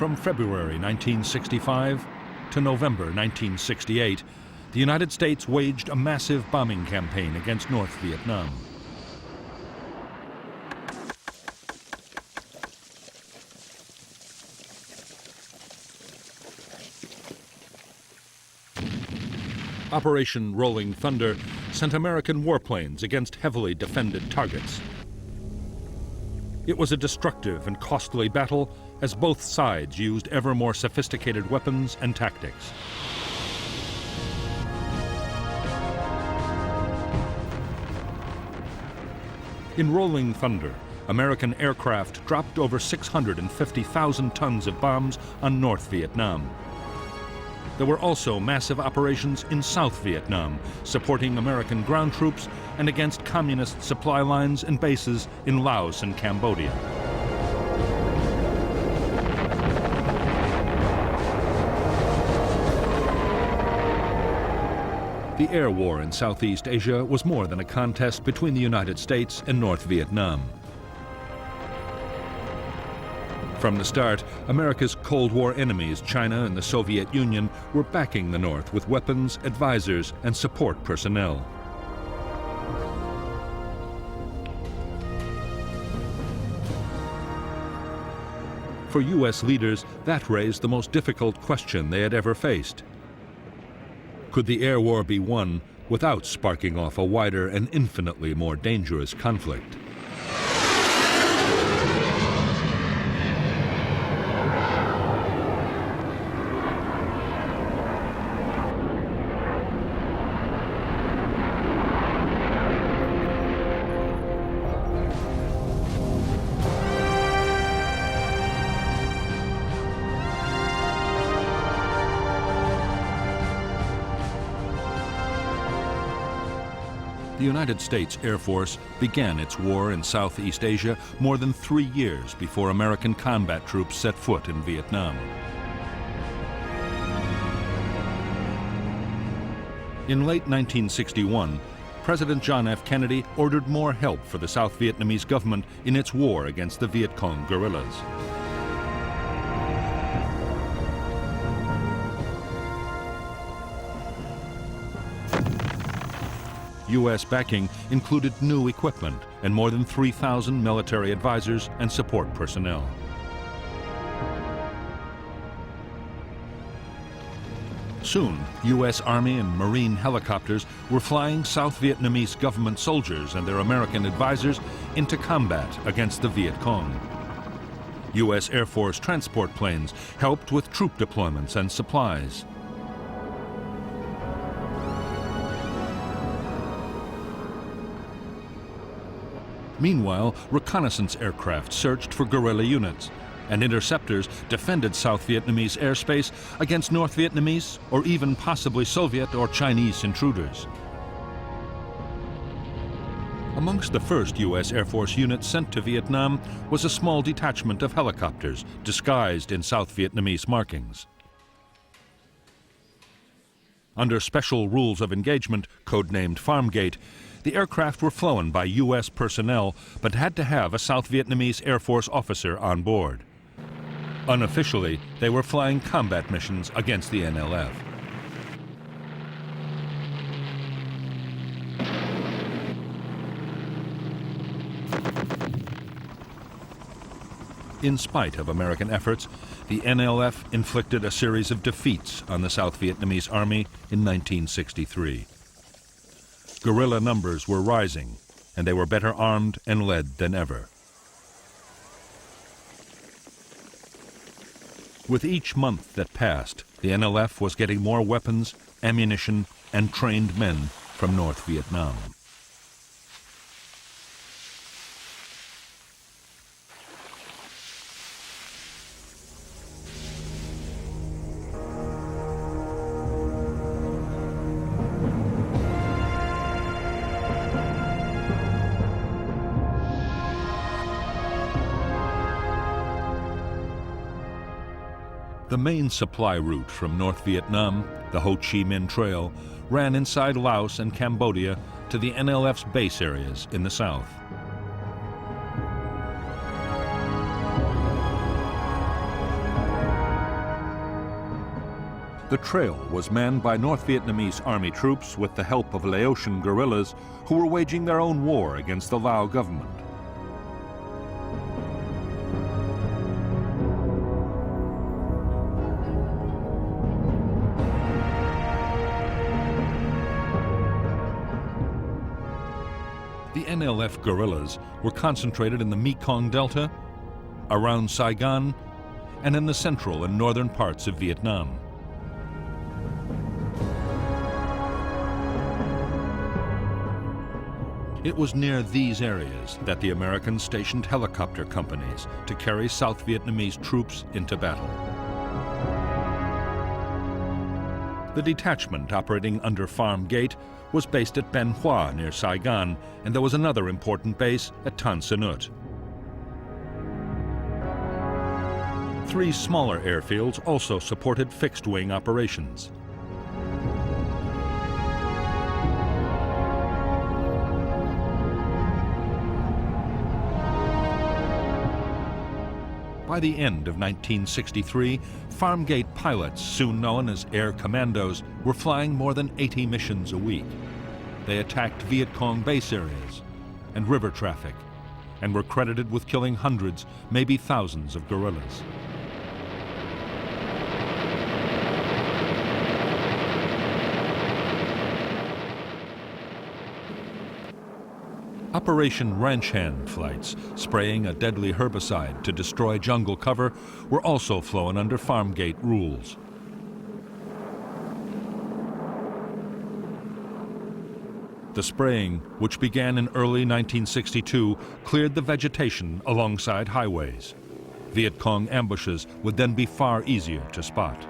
From February 1965 to November 1968, the United States waged a massive bombing campaign against North Vietnam. Operation Rolling Thunder sent American warplanes against heavily defended targets. It was a destructive and costly battle as both sides used ever more sophisticated weapons and tactics. In Rolling Thunder, American aircraft dropped over 650,000 tons of bombs on North Vietnam. There were also massive operations in South Vietnam, supporting American ground troops and against communist supply lines and bases in Laos and Cambodia. The air war in Southeast Asia was more than a contest between the United States and North Vietnam. From the start, America's Cold War enemies, China and the Soviet Union, were backing the North with weapons, advisors, and support personnel. For U.S. leaders, that raised the most difficult question they had ever faced. Could the air war be won without sparking off a wider and infinitely more dangerous conflict? The United States Air Force began its war in Southeast Asia more than 3 years before American combat troops set foot in Vietnam. In late 1961, President John F. Kennedy ordered more help for the South Vietnamese government in its war against the Viet Cong guerrillas. U.S. backing included new equipment and more than 3,000 military advisors and support personnel. Soon, U.S. Army and Marine helicopters were flying South Vietnamese government soldiers and their American advisors into combat against the Viet Cong. U.S. Air Force transport planes helped with troop deployments and supplies. Meanwhile, reconnaissance aircraft searched for guerrilla units, and interceptors defended South Vietnamese airspace against North Vietnamese or even possibly Soviet or Chinese intruders. Amongst the first U.S. Air Force units sent to Vietnam was a small detachment of helicopters disguised in South Vietnamese markings. Under special rules of engagement, codenamed Farmgate, the aircraft were flown by U.S. personnel, but had to have a South Vietnamese Air Force officer on board. Unofficially, they were flying combat missions against the NLF. In spite of American efforts, the NLF inflicted a series of defeats on the South Vietnamese Army in 1963. Guerrilla numbers were rising, and they were better armed and led than ever. With each month that passed, the NLF was getting more weapons, ammunition, and trained men from North Vietnam. The main supply route from North Vietnam, the Ho Chi Minh Trail, ran inside Laos and Cambodia to the NLF's base areas in the south. The trail was manned by North Vietnamese army troops with the help of Laotian guerrillas who were waging their own war against the Lao government. The NLF guerrillas were concentrated in the Mekong Delta, around Saigon, and in the central and northern parts of Vietnam. It was near these areas that the Americans stationed helicopter companies to carry South Vietnamese troops into battle. The detachment operating under Farm Gate was based at Ben Hoa near Saigon, and there was another important base at Tan Son Nhut. 3 smaller airfields also supported fixed-wing operations. By the end of 1963, Farm Gate pilots, soon known as Air Commandos, were flying more than 80 missions a week. They attacked Viet Cong base areas and river traffic, and were credited with killing hundreds, maybe thousands of guerrillas. Operation Ranch Hand flights, spraying a deadly herbicide to destroy jungle cover, were also flown under Farm Gate rules. The spraying, which began in early 1962, cleared the vegetation alongside highways. Viet Cong ambushes would then be far easier to spot.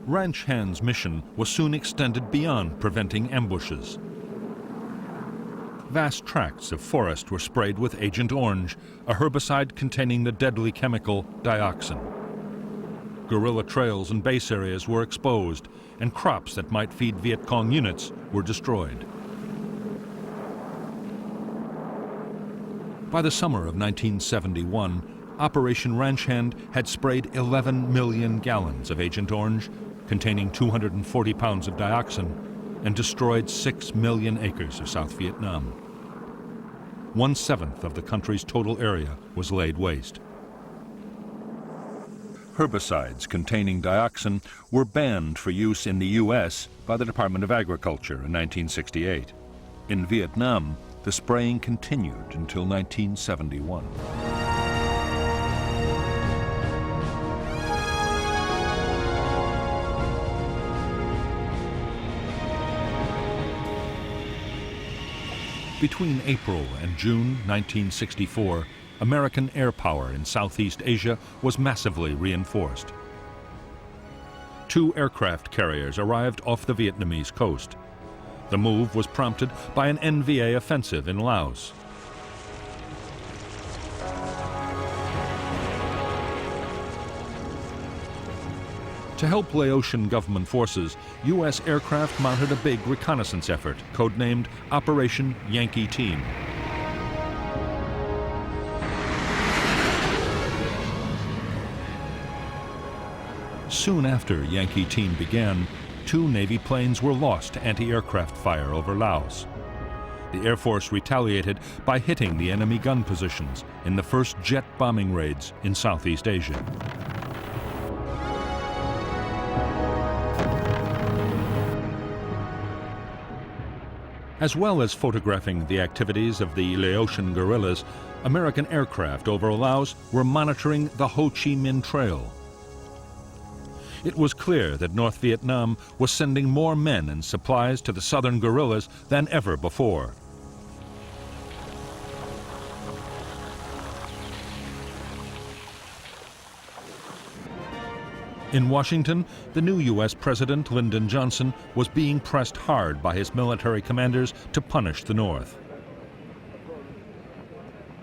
Ranch Hand's mission was soon extended beyond preventing ambushes. Vast tracts of forest were sprayed with Agent Orange, a herbicide containing the deadly chemical dioxin. Guerrilla trails and base areas were exposed, and crops that might feed Viet Cong units were destroyed. By the summer of 1971, Operation Ranch Hand had sprayed 11 million gallons of Agent Orange, containing 240 pounds of dioxin, and destroyed 6 million acres of South Vietnam. 1/7 of the country's total area was laid waste. Herbicides containing dioxin were banned for use in the U.S. by the Department of Agriculture in 1968. In Vietnam, the spraying continued until 1971. Between April and June 1964, American air power in Southeast Asia was massively reinforced. 2 aircraft carriers arrived off the Vietnamese coast. The move was prompted by an NVA offensive in Laos. To help Laotian government forces, U.S. aircraft mounted a big reconnaissance effort, codenamed Operation Yankee Team. Soon after Yankee Team began, 2 Navy planes were lost to anti-aircraft fire over Laos. The Air Force retaliated by hitting the enemy gun positions in the first jet bombing raids in Southeast Asia. As well as photographing the activities of the Laotian guerrillas, American aircraft over Laos were monitoring the Ho Chi Minh Trail. It was clear that North Vietnam was sending more men and supplies to the southern guerrillas than ever before. In Washington, the new U.S. President, Lyndon Johnson, was being pressed hard by his military commanders to punish the North.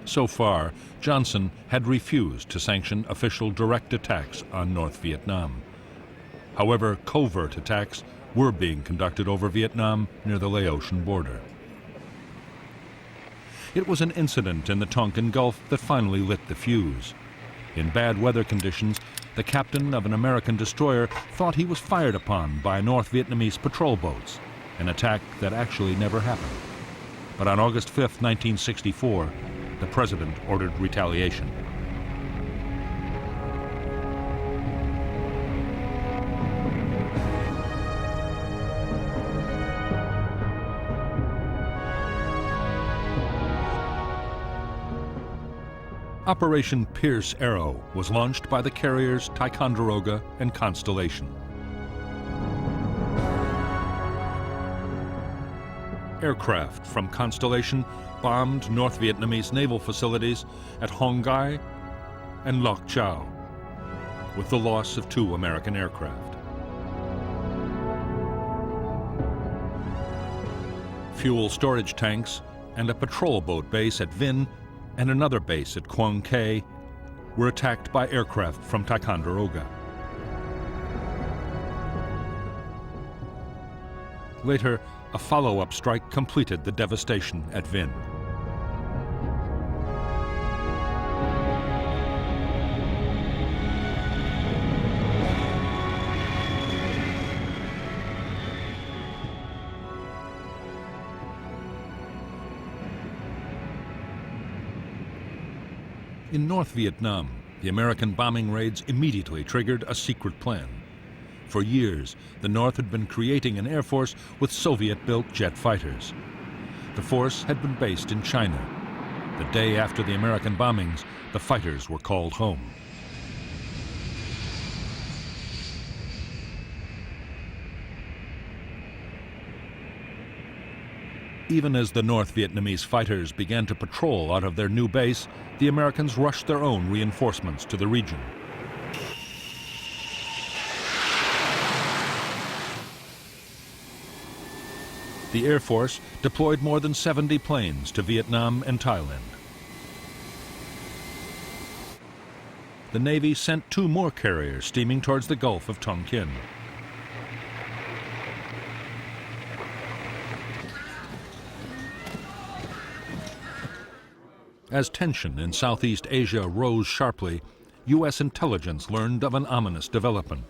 So far, Johnson had refused to sanction official direct attacks on North Vietnam. However, covert attacks were being conducted over Vietnam near the Laotian border. It was an incident in the Tonkin Gulf that finally lit the fuse. In bad weather conditions, the captain of an American destroyer thought he was fired upon by North Vietnamese patrol boats, an attack that actually never happened. But on August 5, 1964, the president ordered retaliation. Operation Pierce Arrow was launched by the carriers Ticonderoga and Constellation. Aircraft from Constellation bombed North Vietnamese naval facilities at Hong Gai and Loc Chau, with the loss of 2 American aircraft. Fuel storage tanks and a patrol boat base at Vinh and another base at Quang Cay were attacked by aircraft from Ticonderoga. Later, a follow-up strike completed the devastation at Vinh. In North Vietnam, the American bombing raids immediately triggered a secret plan. For years, the North had been creating an air force with Soviet-built jet fighters. The force had been based in China. The day after the American bombings, the fighters were called home. Even as the North Vietnamese fighters began to patrol out of their new base, the Americans rushed their own reinforcements to the region. The Air Force deployed more than 70 planes to Vietnam and Thailand. The Navy sent 2 more carriers steaming towards the Gulf of Tonkin. As tension in Southeast Asia rose sharply, U.S. intelligence learned of an ominous development.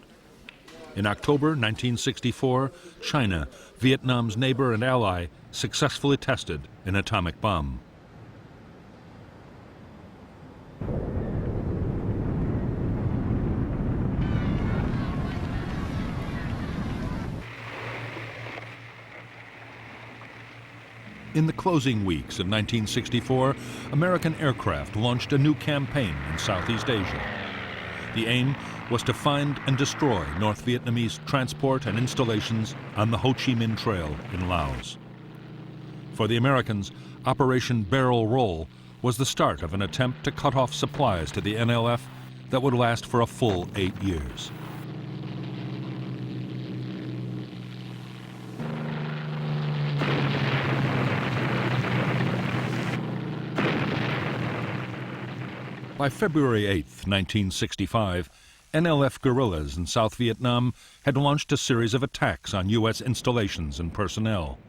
In October 1964, China, Vietnam's neighbor and ally, successfully tested an atomic bomb. In the closing weeks of 1964, American aircraft launched a new campaign in Southeast Asia. The aim was to find and destroy North Vietnamese transport and installations on the Ho Chi Minh Trail in Laos. For the Americans, Operation Barrel Roll was the start of an attempt to cut off supplies to the NLF that would last for a full 8 years. By February 8, 1965, NLF guerrillas in South Vietnam had launched a series of attacks on U.S. installations and personnel.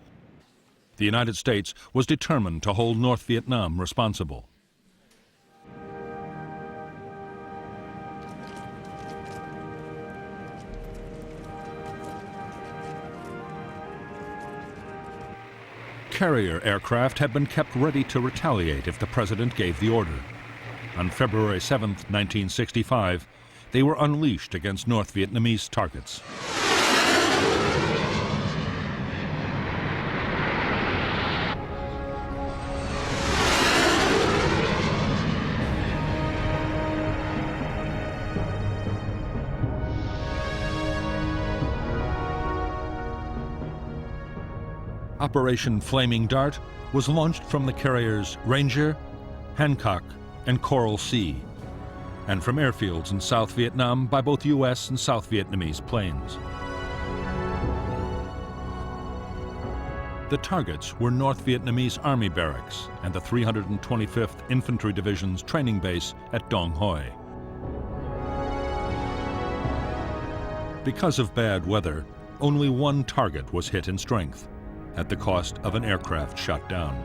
The United States was determined to hold North Vietnam responsible. Carrier aircraft had been kept ready to retaliate if the president gave the order. On February 7, 1965, they were unleashed against North Vietnamese targets. Operation Flaming Dart was launched from the carriers Ranger, Hancock, and Coral Sea, and from airfields in South Vietnam by both U.S. and South Vietnamese planes. The targets were North Vietnamese Army barracks and the 325th Infantry Division's training base at Dong Hoi. Because of bad weather, only one target was hit in strength, at the cost of an aircraft shot down.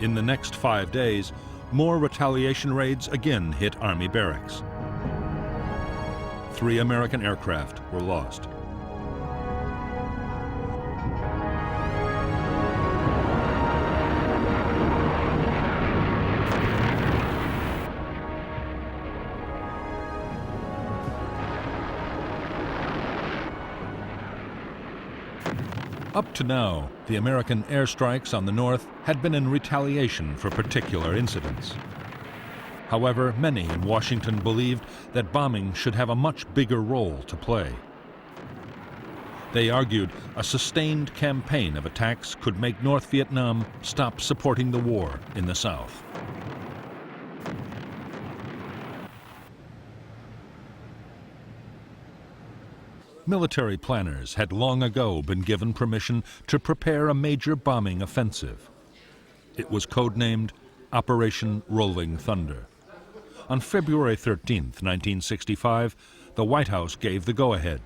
In the next 5 days, more retaliation raids again hit Army barracks. 3 American aircraft were lost. Up to now, the American airstrikes on the north had been in retaliation for particular incidents. However, many in Washington believed that bombing should have a much bigger role to play. They argued a sustained campaign of attacks could make North Vietnam stop supporting the war in the South. Military planners had long ago been given permission to prepare a major bombing offensive. It was codenamed Operation Rolling Thunder. On February 13, 1965, the White House gave the go-ahead.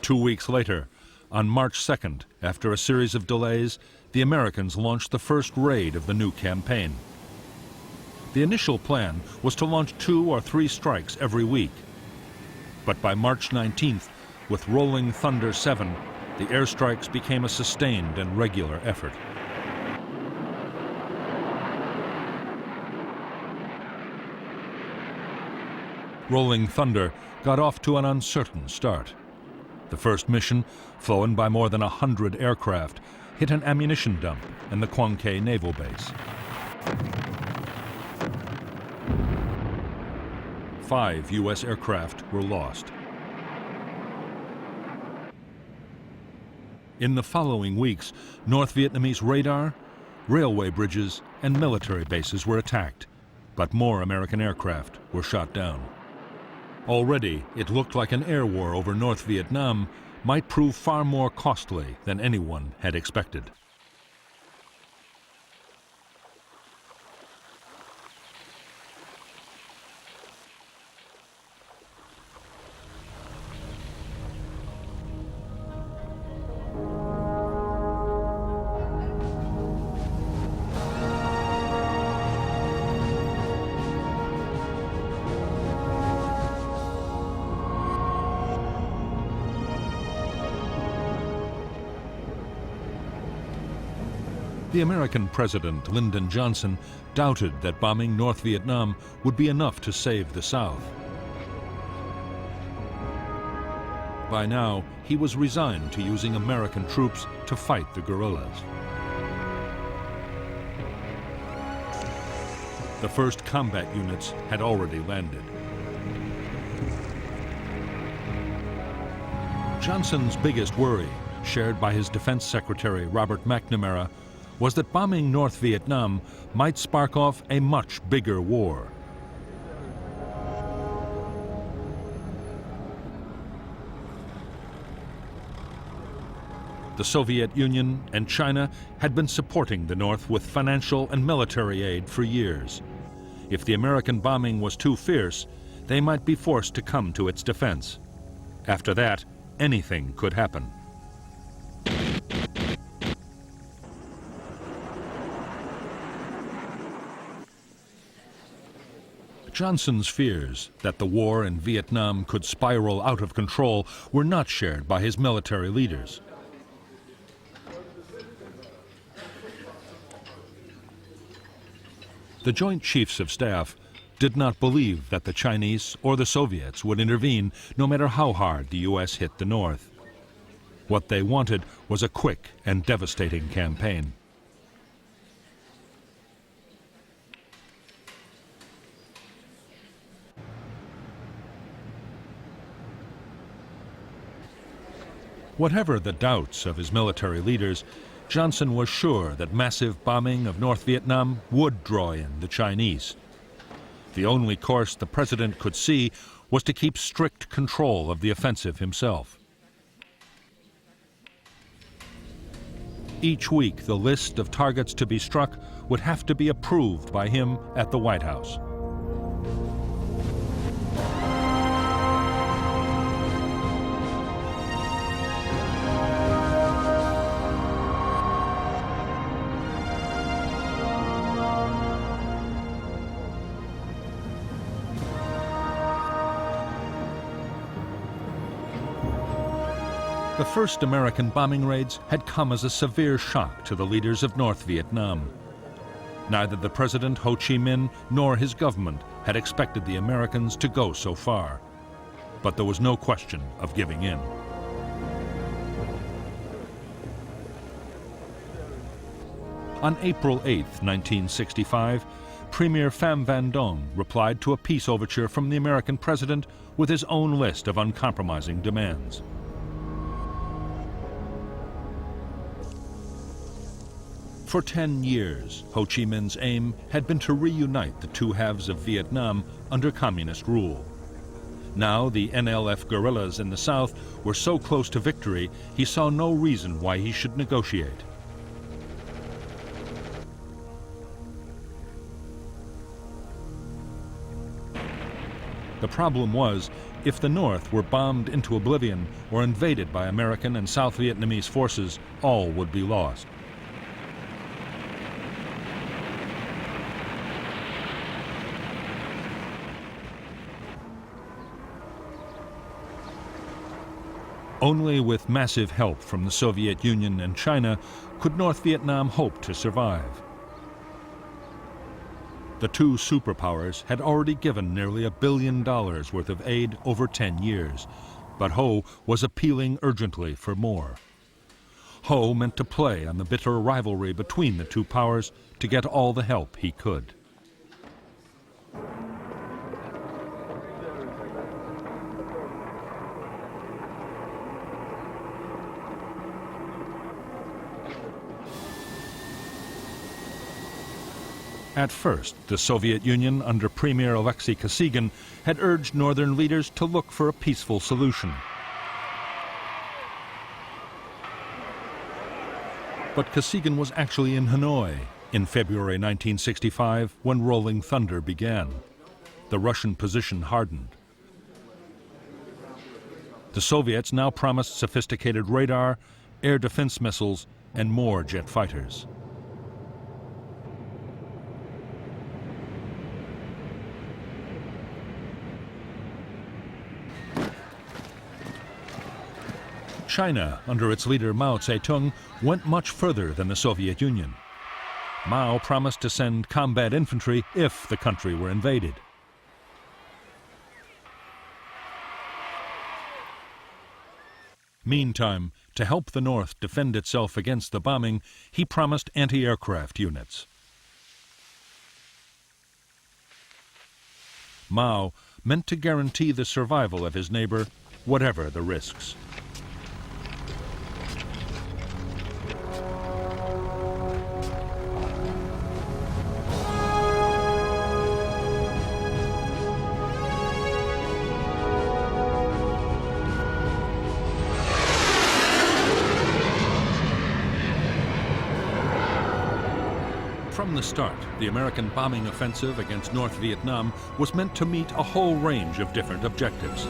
2 weeks later, on March 2nd, after a series of delays, the Americans launched the first raid of the new campaign. The initial plan was to launch 2 or 3 strikes every week. But by March 19th, with Rolling Thunder 7, the airstrikes became a sustained and regular effort. Rolling Thunder got off to an uncertain start. The first mission, flown by more than 100 aircraft, hit an ammunition dump in the Quang Ke Naval Base. 5 U.S. aircraft were lost. In the following weeks, North Vietnamese radar, railway bridges, and military bases were attacked, but more American aircraft were shot down. Already, it looked like an air war over North Vietnam might prove far more costly than anyone had expected. The American President Lyndon Johnson doubted that bombing North Vietnam would be enough to save the South. By now, he was resigned to using American troops to fight the guerrillas. The first combat units had already landed. Johnson's biggest worry, shared by his Defense Secretary Robert McNamara, was that bombing North Vietnam might spark off a much bigger war. The Soviet Union and China had been supporting the North with financial and military aid for years. If the American bombing was too fierce, they might be forced to come to its defense. After that, anything could happen. Johnson's fears that the war in Vietnam could spiral out of control were not shared by his military leaders. The Joint Chiefs of Staff did not believe that the Chinese or the Soviets would intervene, no matter how hard the U.S. hit the North. What they wanted was a quick and devastating campaign. Whatever the doubts of his military leaders, Johnson was sure that massive bombing of North Vietnam would draw in the Chinese. The only course the president could see was to keep strict control of the offensive himself. Each week, the list of targets to be struck would have to be approved by him at the White House. The first American bombing raids had come as a severe shock to the leaders of North Vietnam. Neither the President Ho Chi Minh nor his government had expected the Americans to go so far. But there was no question of giving in. On April 8, 1965, Premier Pham Van Dong replied to a peace overture from the American president with his own list of uncompromising demands. For 10 years, Ho Chi Minh's aim had been to reunite the two halves of Vietnam under communist rule. Now the NLF guerrillas in the south were so close to victory, he saw no reason why he should negotiate. The problem was, if the North were bombed into oblivion or invaded by American and South Vietnamese forces, all would be lost. Only with massive help from the Soviet Union and China could North Vietnam hope to survive. The two superpowers had already given nearly $1 billion worth of aid over 10 years, but Ho was appealing urgently for more. Ho meant to play on the bitter rivalry between the two powers to get all the help he could. At first, the Soviet Union, under Premier Alexei Kosygin, had urged northern leaders to look for a peaceful solution. But Kosygin was actually in Hanoi in February 1965 when Rolling Thunder began. The Russian position hardened. The Soviets now promised sophisticated radar, air defense missiles, and more jet fighters. China, under its leader Mao Zedong, went much further than the Soviet Union. Mao promised to send combat infantry if the country were invaded. Meantime, to help the North defend itself against the bombing, he promised anti-aircraft units. Mao meant to guarantee the survival of his neighbor, whatever the risks. From the start, the American bombing offensive against North Vietnam was meant to meet a whole range of different objectives.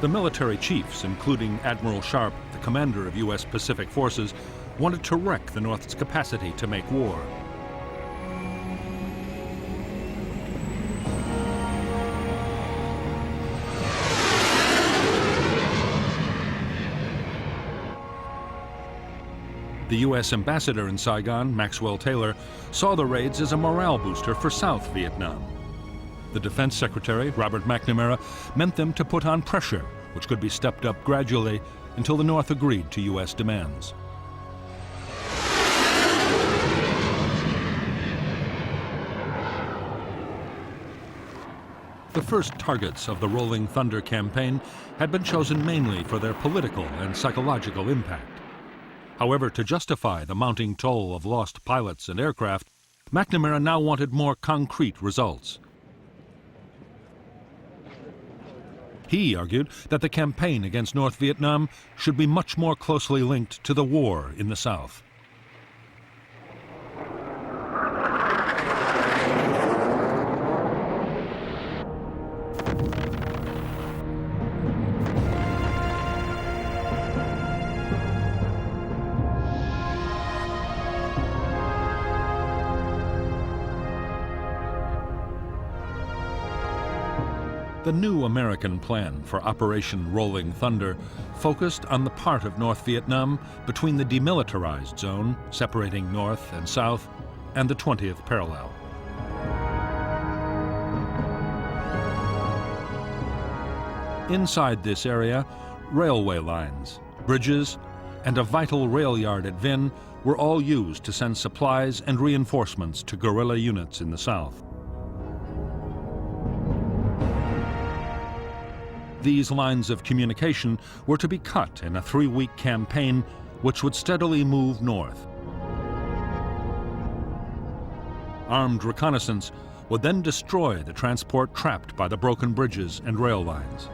The military chiefs, including Admiral Sharp, the commander of U.S. Pacific Forces, wanted to wreck the North's capacity to make war. The U.S. ambassador in Saigon, Maxwell Taylor, saw the raids as a morale booster for South Vietnam. The Defense Secretary, Robert McNamara, meant them to put on pressure, which could be stepped up gradually until the North agreed to U.S. demands. The first targets of the Rolling Thunder campaign had been chosen mainly for their political and psychological impact. However, to justify the mounting toll of lost pilots and aircraft, McNamara now wanted more concrete results. He argued that the campaign against North Vietnam should be much more closely linked to the war in the South. The new American plan for Operation Rolling Thunder focused on the part of North Vietnam between the demilitarized zone, separating North and South, and the 20th parallel. Inside this area, railway lines, bridges, and a vital rail yard at Vinh were all used to send supplies and reinforcements to guerrilla units in the south. These lines of communication were to be cut in a 3-week campaign which would steadily move north. Armed reconnaissance would then destroy the transport trapped by the broken bridges and rail lines.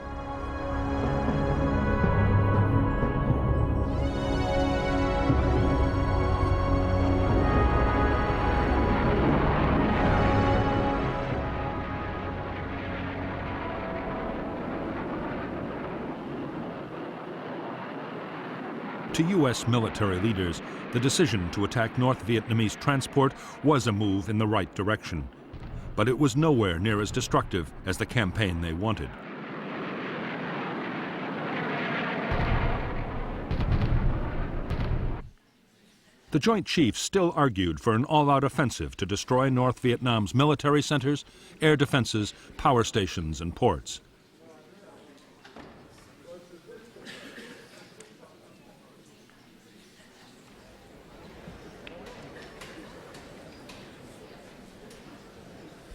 To U.S. military leaders, the decision to attack North Vietnamese transport was a move in the right direction, but it was nowhere near as destructive as the campaign they wanted. The Joint Chiefs still argued for an all-out offensive to destroy North Vietnam's military centers, air defenses, power stations, and ports.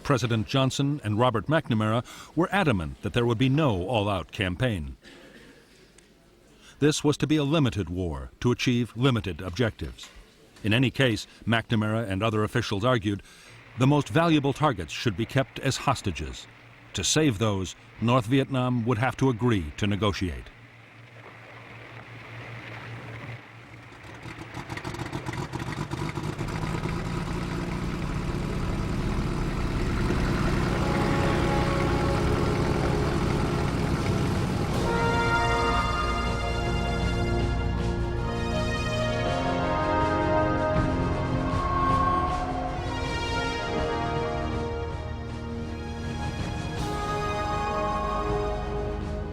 President Johnson and Robert McNamara were adamant that there would be no all-out campaign. This was to be a limited war to achieve limited objectives. In any case, McNamara and other officials argued, the most valuable targets should be kept as hostages. To save those, North Vietnam would have to agree to negotiate.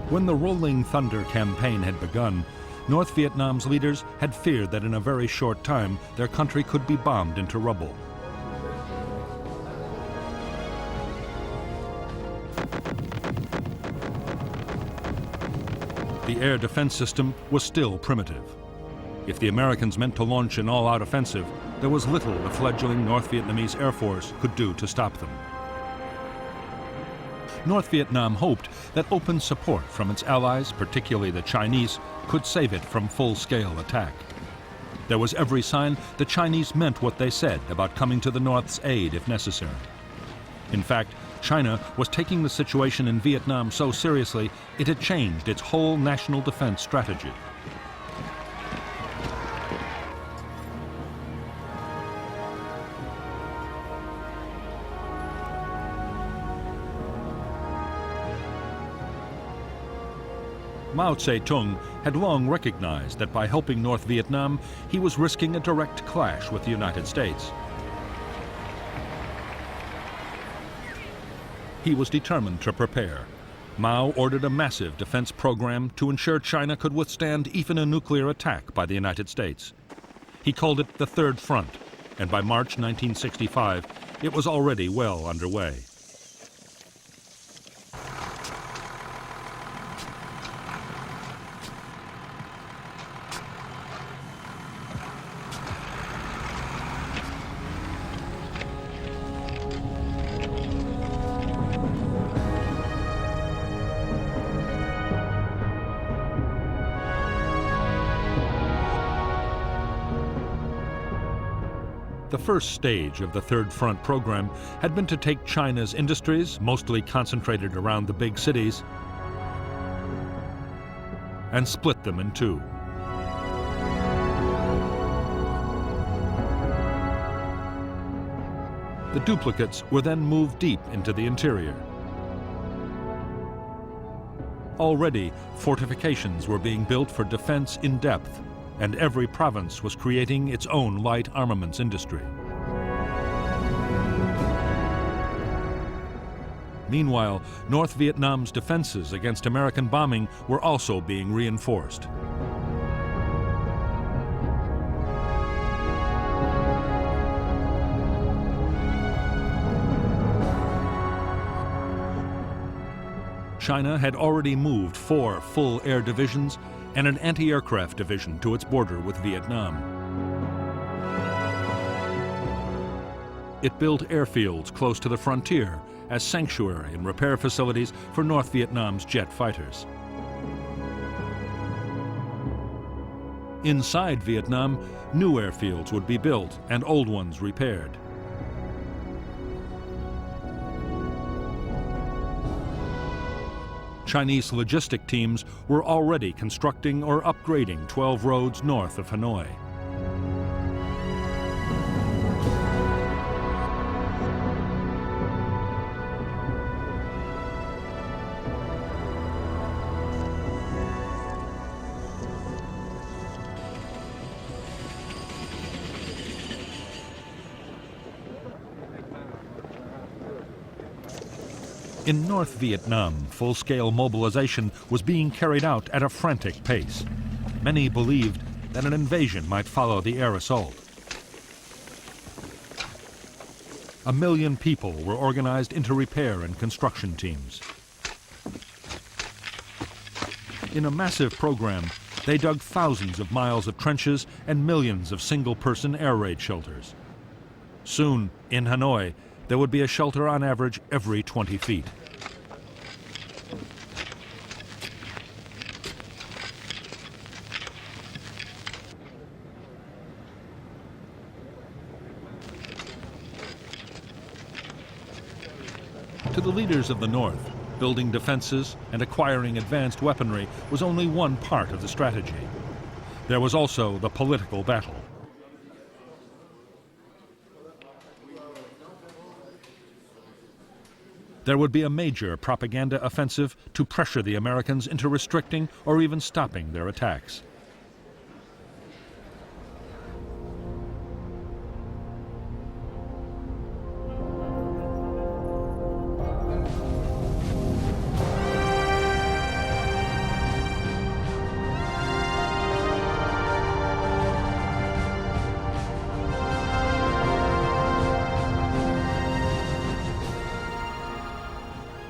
When the Rolling Thunder campaign had begun, North Vietnam's leaders had feared that in a very short time their country could be bombed into rubble. The air defense system was still primitive. If the Americans meant to launch an all-out offensive, there was little the fledgling North Vietnamese Air Force could do to stop them. North Vietnam hoped that open support from its allies, particularly the Chinese, could save it from full-scale attack. There was every sign the Chinese meant what they said about coming to the North's aid if necessary. In fact, China was taking the situation in Vietnam so seriously it had changed its whole national defense strategy. Mao Zedong had long recognized that by helping North Vietnam, he was risking a direct clash with the United States. He was determined to prepare. Mao ordered a massive defense program to ensure China could withstand even a nuclear attack by the United States. He called it the Third Front, and by March 1965, it was already well underway. The first stage of the Third Front program had been to take China's industries, mostly concentrated around the big cities, and split them in two. The duplicates were then moved deep into the interior. Already, fortifications were being built for defense in depth, and every province was creating its own light armaments industry. Meanwhile, North Vietnam's defenses against American bombing were also being reinforced. China had already moved 4 full air divisions and an anti-aircraft division to its border with Vietnam. It built airfields close to the frontier as sanctuary and repair facilities for North Vietnam's jet fighters. Inside Vietnam, new airfields would be built and old ones repaired. Chinese logistic teams were already constructing or upgrading 12 roads north of Hanoi. In North Vietnam, full-scale mobilization was being carried out at a frantic pace. Many believed that an invasion might follow the air assault. 1 million people were organized into repair and construction teams. In a massive program, they dug thousands of miles of trenches and millions of single-person air raid shelters. Soon, in Hanoi, there would be a shelter on average every 20 feet. To the leaders of the North, building defenses and acquiring advanced weaponry was only one part of the strategy. There was also the political battle. There would be a major propaganda offensive to pressure the Americans into restricting or even stopping their attacks.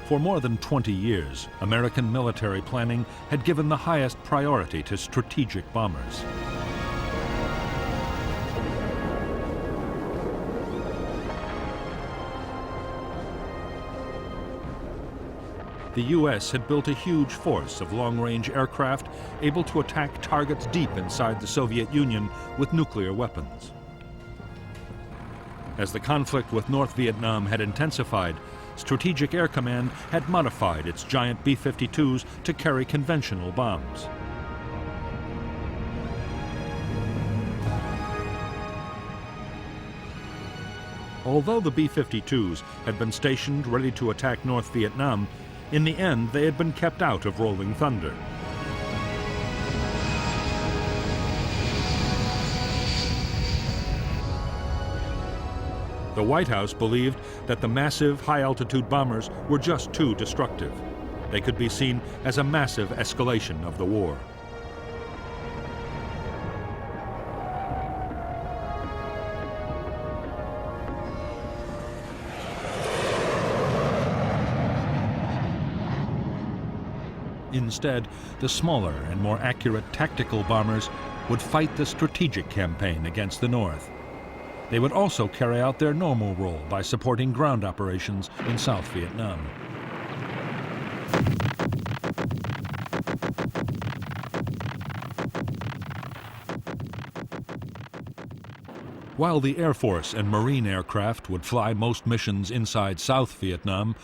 For more than 20 years, American military planning had given the highest priority to strategic bombers. The U.S. had built a huge force of long-range aircraft able to attack targets deep inside the Soviet Union with nuclear weapons. As the conflict with North Vietnam had intensified, Strategic Air Command had modified its giant B-52s to carry conventional bombs. Although the B-52s had been stationed ready to attack North Vietnam, in the end they had been kept out of Rolling Thunder. The White House believed that the massive high-altitude bombers were just too destructive. They could be seen as a massive escalation of the war. Instead, the smaller and more accurate tactical bombers would fight the strategic campaign against the North. They would also carry out their normal role by supporting ground operations in South Vietnam. While the Air Force and Marine aircraft would fly most missions inside South Vietnam,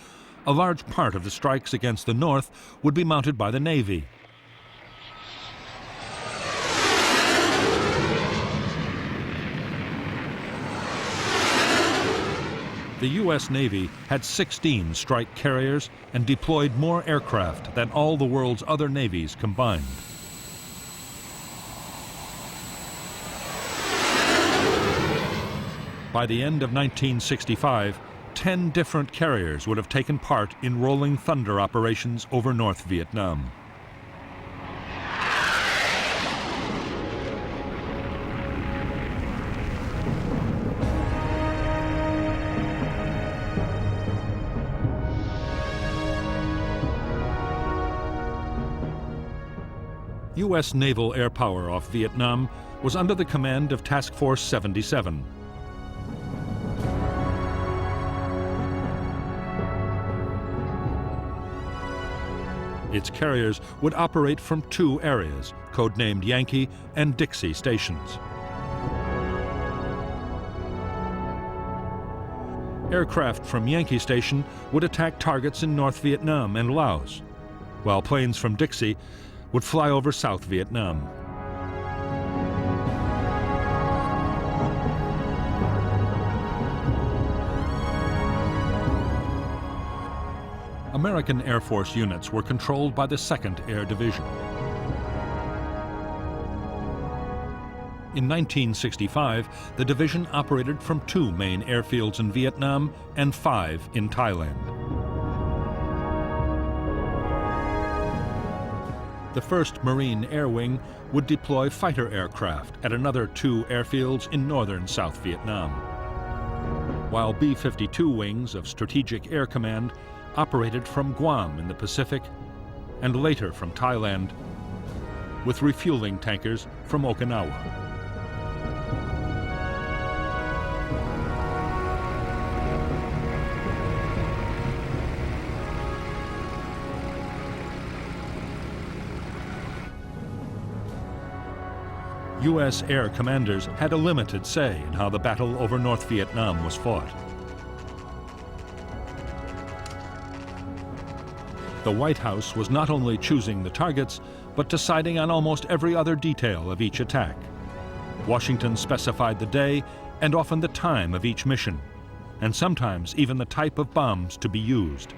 a large part of the strikes against the North would be mounted by the Navy. The U.S. Navy had 16 strike carriers and deployed more aircraft than all the world's other navies combined. By the end of 1965, 10 different carriers would have taken part in Rolling Thunder operations over North Vietnam. U.S. naval air power off Vietnam was under the command of Task Force 77. Its carriers would operate from 2 areas, codenamed Yankee and Dixie stations. Aircraft from Yankee Station would attack targets in North Vietnam and Laos, while planes from Dixie would fly over South Vietnam. American Air Force units were controlled by the 2nd Air Division. In 1965, the division operated from 2 main airfields in Vietnam and 5 in Thailand. The 1st Marine Air Wing would deploy fighter aircraft at another 2 airfields in northern South Vietnam, while B-52 wings of Strategic Air Command operated from Guam in the Pacific and later from Thailand, with refueling tankers from Okinawa. U.S. air commanders had a limited say in how the battle over North Vietnam was fought. The White House was not only choosing the targets, but deciding on almost every other detail of each attack. Washington specified the day and often the time of each mission, and sometimes even the type of bombs to be used.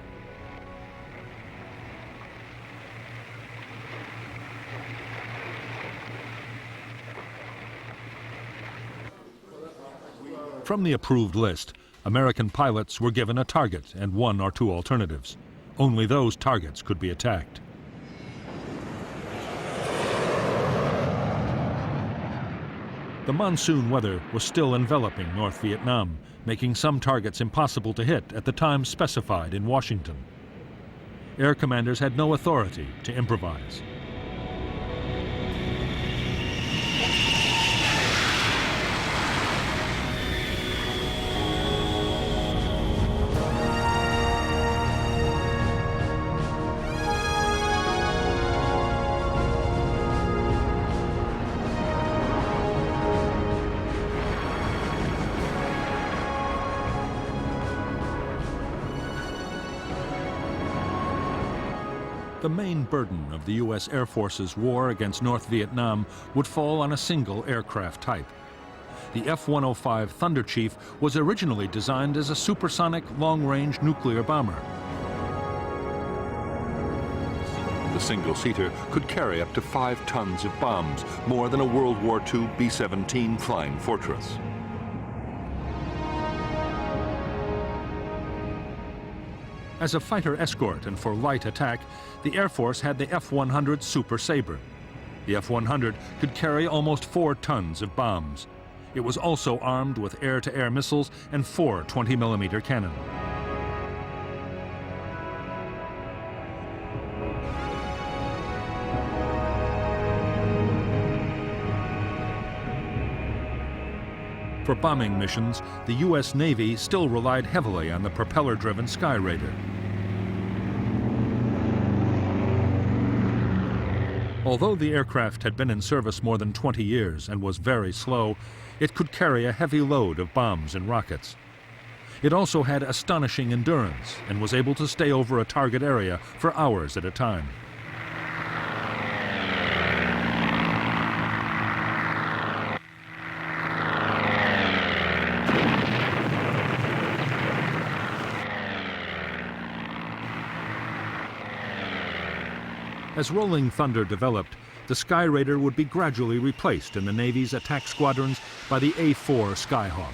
From the approved list, American pilots were given a target and 1 or 2 alternatives. Only those targets could be attacked. The monsoon weather was still enveloping North Vietnam, making some targets impossible to hit at the time specified in Washington. Air commanders had no authority to improvise. The main burden of the U.S. Air Force's war against North Vietnam would fall on a single aircraft type. The F-105 Thunder Chief was originally designed as a supersonic long-range nuclear bomber. The single-seater could carry up to 5 tons of bombs, more than a World War II B-17 Flying Fortress. As a fighter escort and for light attack, the Air Force had the F-100 Super Sabre. The F-100 could carry almost 4 tons of bombs. It was also armed with air-to-air missiles and 4 20mm cannon. For bombing missions, the U.S. Navy still relied heavily on the propeller-driven Sky Raider. Although the aircraft had been in service more than 20 years and was very slow, it could carry a heavy load of bombs and rockets. It also had astonishing endurance and was able to stay over a target area for hours at a time. As Rolling Thunder developed, the Sky Raider would be gradually replaced in the Navy's attack squadrons by the A-4 Skyhawk.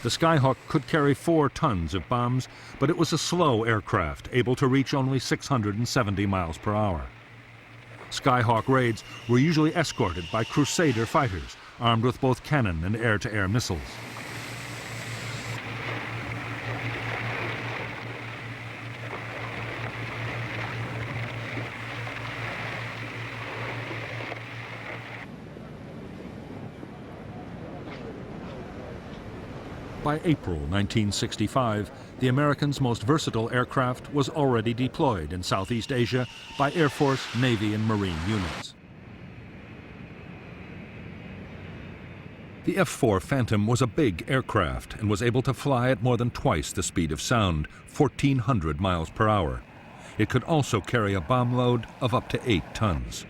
The Skyhawk could carry 4 tons of bombs, but it was a slow aircraft, able to reach only 670 miles per hour. Skyhawk raids were usually escorted by Crusader fighters, armed with both cannon and air-to-air missiles. By April 1965, the Americans' most versatile aircraft was already deployed in Southeast Asia by Air Force, Navy, and Marine units. The F-4 Phantom was a big aircraft and was able to fly at more than twice the speed of sound, 1,400 miles per hour. It could also carry a bomb load of up to 8 tons.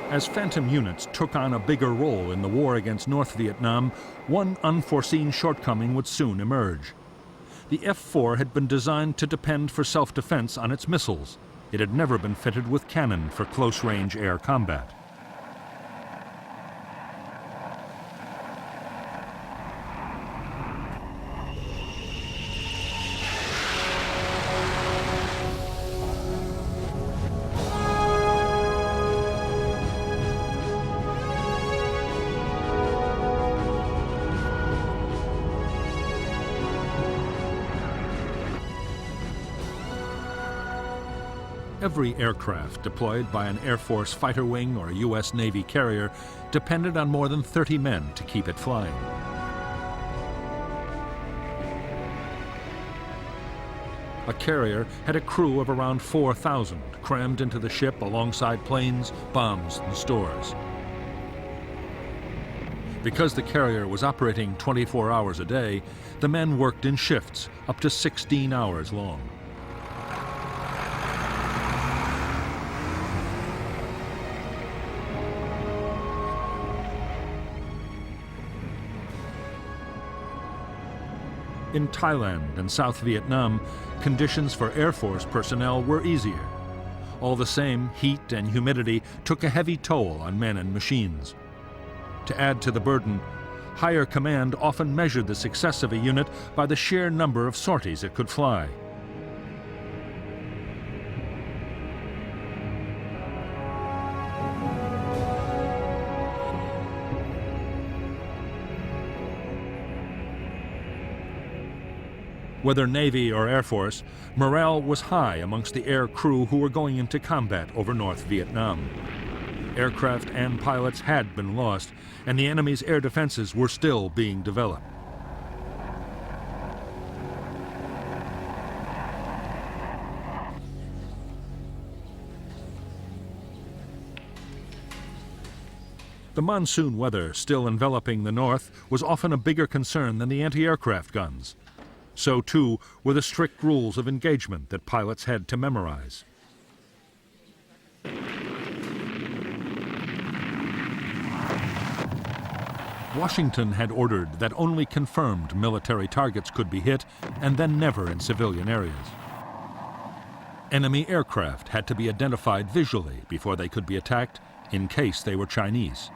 As Phantom units took on a bigger role in the war against North Vietnam, one unforeseen shortcoming would soon emerge. The F-4 had been designed to depend for self-defense on its missiles. It had never been fitted with cannon for close-range air combat. Every aircraft deployed by an Air Force fighter wing or a U.S. Navy carrier depended on more than 30 men to keep it flying. A carrier had a crew of around 4,000 crammed into the ship alongside planes, bombs, and stores. Because the carrier was operating 24 hours a day, the men worked in shifts up to 16 hours long. In Thailand and South Vietnam, conditions for Air Force personnel were easier. All the same, heat and humidity took a heavy toll on men and machines. To add to the burden, higher command often measured the success of a unit by the sheer number of sorties it could fly. Whether Navy or Air Force, morale was high amongst the air crew who were going into combat over North Vietnam. Aircraft and pilots had been lost, and the enemy's air defenses were still being developed. The monsoon weather still enveloping the north was often a bigger concern than the anti-aircraft guns. So, too, were the strict rules of engagement that pilots had to memorize. Washington had ordered that only confirmed military targets could be hit, and then never in civilian areas. Enemy aircraft had to be identified visually before they could be attacked, in case they were Chinese.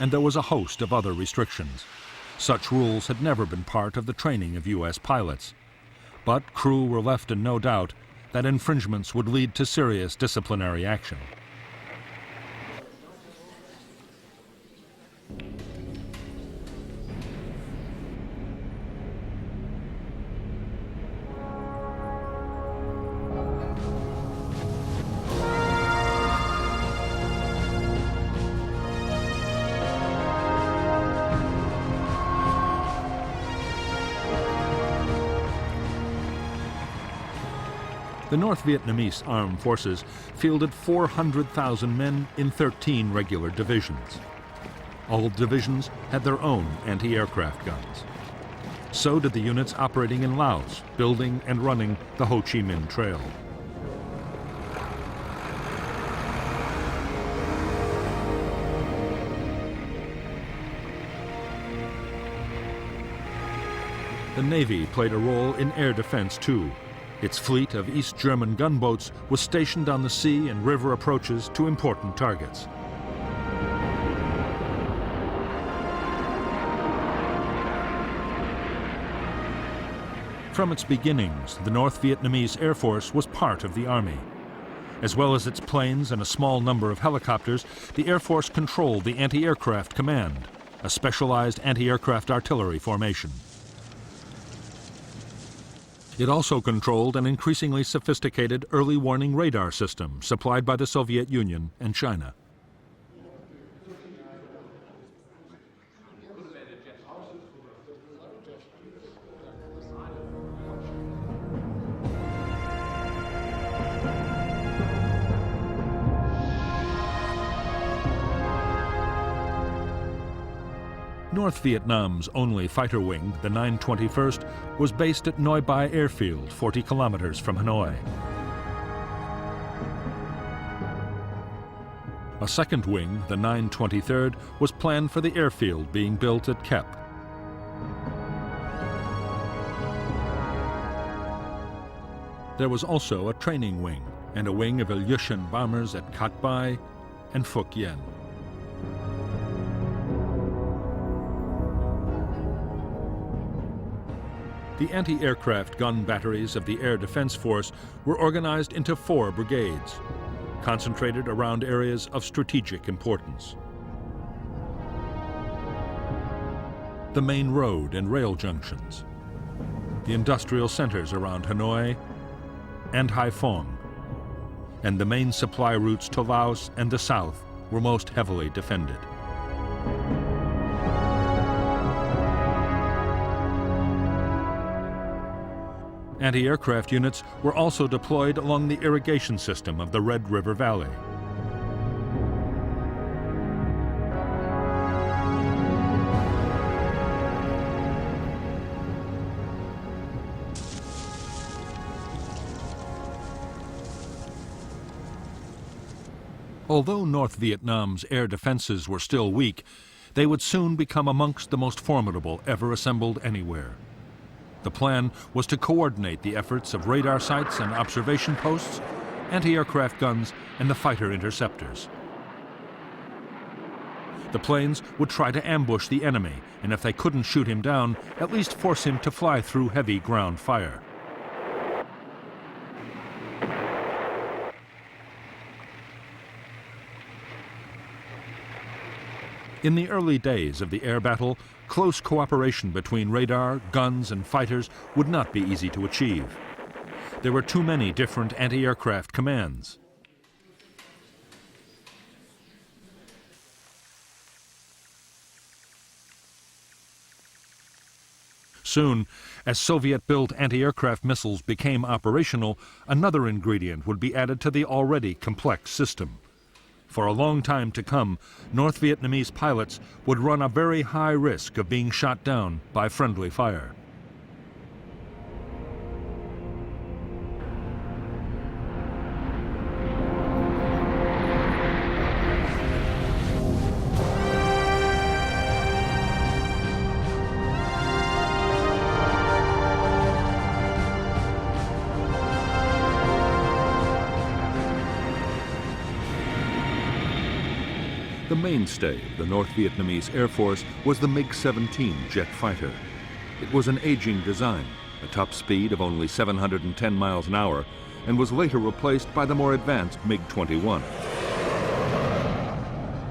And there was a host of other restrictions. Such rules had never been part of the training of U.S. pilots. But crew were left in no doubt that infringements would lead to serious disciplinary action. The North Vietnamese armed forces fielded 400,000 men in 13 regular divisions. All divisions had their own anti-aircraft guns. So did the units operating in Laos, building and running the Ho Chi Minh Trail. The Navy played a role in air defense too. Its fleet of East German gunboats was stationed on the sea and river approaches to important targets. From its beginnings, the North Vietnamese Air Force was part of the Army. As well as its planes and a small number of helicopters, the Air Force controlled the Anti-Aircraft Command, a specialized anti-aircraft artillery formation. It also controlled an increasingly sophisticated early warning radar system supplied by the Soviet Union and China. North Vietnam's only fighter wing, the 921st, was based at Noi Bai Airfield, 40 kilometers from Hanoi. A second wing, the 923rd, was planned for the airfield being built at Kep. There was also a training wing and a wing of Ilyushin bombers at Cat Bai and Phuoc Yen. The anti-aircraft gun batteries of the Air Defense Force were organized into 4 brigades, concentrated around areas of strategic importance. The main road and rail junctions, the industrial centers around Hanoi and Haiphong, and the main supply routes to Laos and the south were most heavily defended. Anti-aircraft units were also deployed along the irrigation system of the Red River Valley. Although North Vietnam's air defenses were still weak, they would soon become amongst the most formidable ever assembled anywhere. The plan was to coordinate the efforts of radar sites and observation posts, anti-aircraft guns, and the fighter interceptors. The planes would try to ambush the enemy, and if they couldn't shoot him down, at least force him to fly through heavy ground fire. In the early days of the air battle, close cooperation between radar, guns, and fighters would not be easy to achieve. There were too many different anti-aircraft commands. Soon, as Soviet-built anti-aircraft missiles became operational, another ingredient would be added to the already complex system. For a long time to come, North Vietnamese pilots would run a very high risk of being shot down by friendly fire. The mainstay of the North Vietnamese Air Force was the MiG-17 jet fighter. It was an aging design, a top speed of only 710 miles an hour, and was later replaced by the more advanced MiG-21.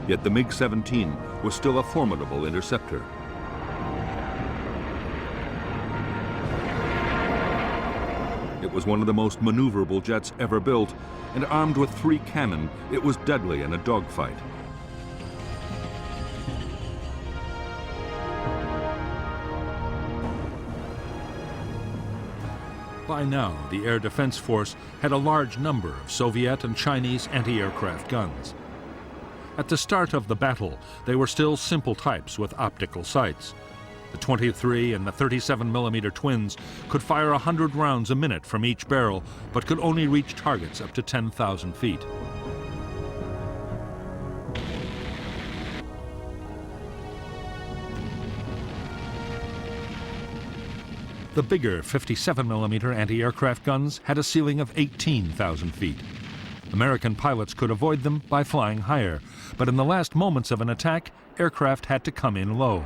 Yet the MiG-17 was still a formidable interceptor. It was one of the most maneuverable jets ever built, and armed with 3 cannon, it was deadly in a dogfight. By now, the Air Defense Force had a large number of Soviet and Chinese anti-aircraft guns. At the start of the battle, they were still simple types with optical sights. The 23 and the 37mm twins could fire 100 rounds a minute from each barrel, but could only reach targets up to 10,000 feet. The bigger 57mm anti-aircraft guns had a ceiling of 18,000 feet. American pilots could avoid them by flying higher, but in the last moments of an attack, aircraft had to come in low.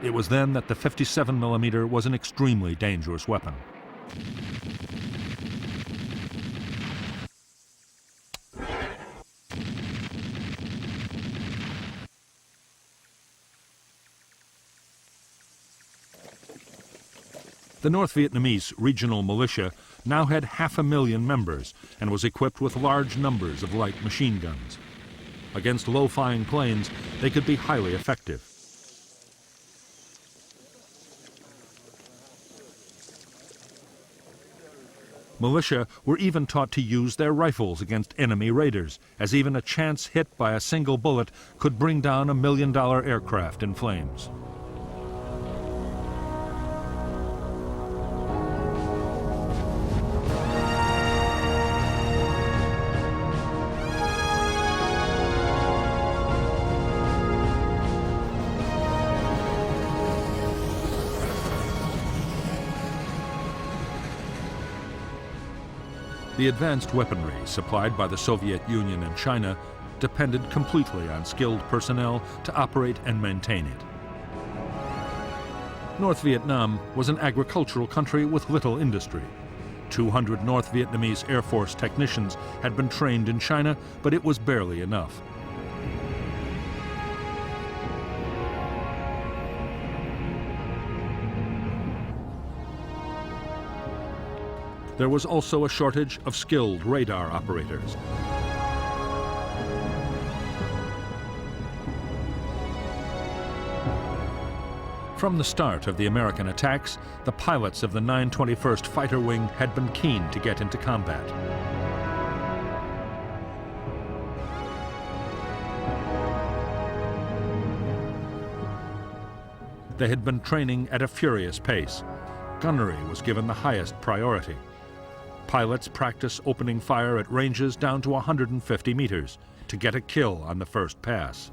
It was then that the 57mm was an extremely dangerous weapon. The North Vietnamese regional militia now had 500,000 members and was equipped with large numbers of light machine guns. Against low-flying planes, they could be highly effective. Militia were even taught to use their rifles against enemy raiders, as even a chance hit by a single bullet could bring down a $1 million aircraft in flames. The advanced weaponry supplied by the Soviet Union and China depended completely on skilled personnel to operate and maintain it. North Vietnam was an agricultural country with little industry. 200 North Vietnamese Air Force technicians had been trained in China, but it was barely enough. There was also a shortage of skilled radar operators. From the start of the American attacks, the pilots of the 921st Fighter Wing had been keen to get into combat. They had been training at a furious pace. Gunnery was given the highest priority. Pilots practice opening fire at ranges down to 150 meters to get a kill on the first pass.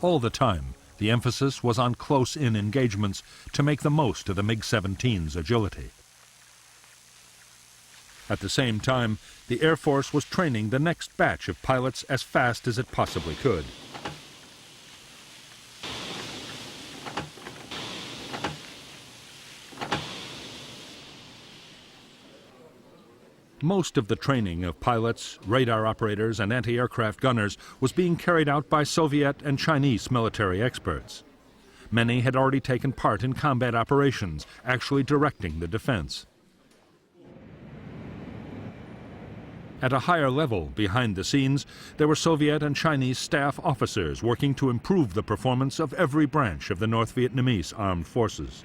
All the time, the emphasis was on close-in engagements to make the most of the MiG-17's agility. At the same time, the Air Force was training the next batch of pilots as fast as it possibly could. Most of the training of pilots, radar operators, and anti-aircraft gunners was being carried out by Soviet and Chinese military experts. Many had already taken part in combat operations, actually directing the defense. At a higher level, behind the scenes, there were Soviet and Chinese staff officers working to improve the performance of every branch of the North Vietnamese armed forces.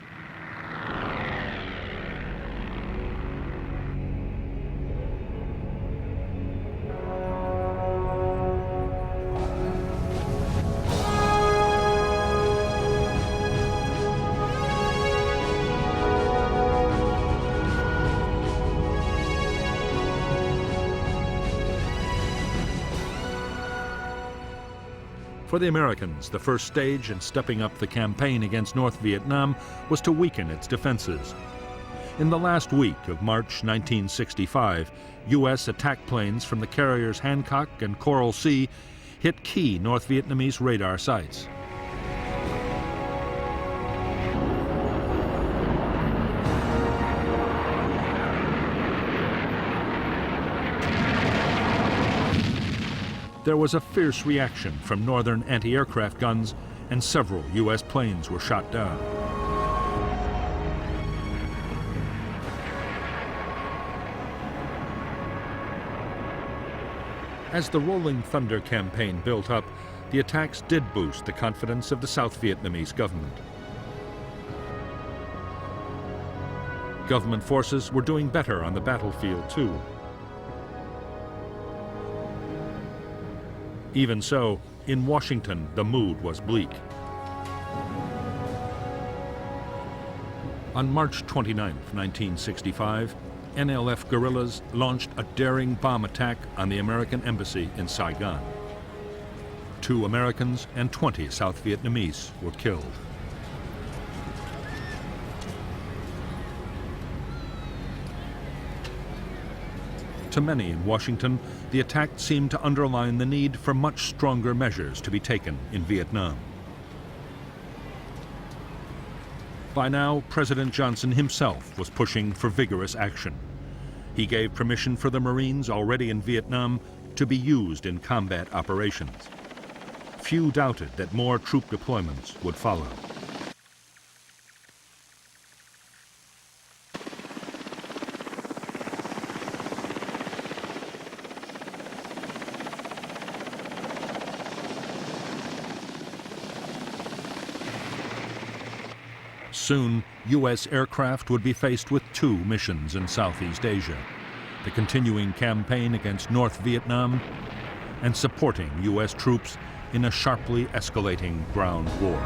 For the Americans, the first stage in stepping up the campaign against North Vietnam was to weaken its defenses. In the last week of March 1965, U.S. attack planes from the carriers Hancock and Coral Sea hit key North Vietnamese radar sites. There was a fierce reaction from northern anti-aircraft guns, and several U.S. planes were shot down. As the Rolling Thunder campaign built up, the attacks did boost the confidence of the South Vietnamese government. Government forces were doing better on the battlefield, too. Even so, in Washington, the mood was bleak. On March 29, 1965, NLF guerrillas launched a daring bomb attack on the American embassy in Saigon. 2 Americans and 20 South Vietnamese were killed. To many in Washington, the attack seemed to underline the need for much stronger measures to be taken in Vietnam. By now, President Johnson himself was pushing for vigorous action. He gave permission for the Marines already in Vietnam to be used in combat operations. Few doubted that more troop deployments would follow. Soon, U.S. aircraft would be faced with 2 missions in Southeast Asia: the continuing campaign against North Vietnam and supporting U.S. troops in a sharply escalating ground war.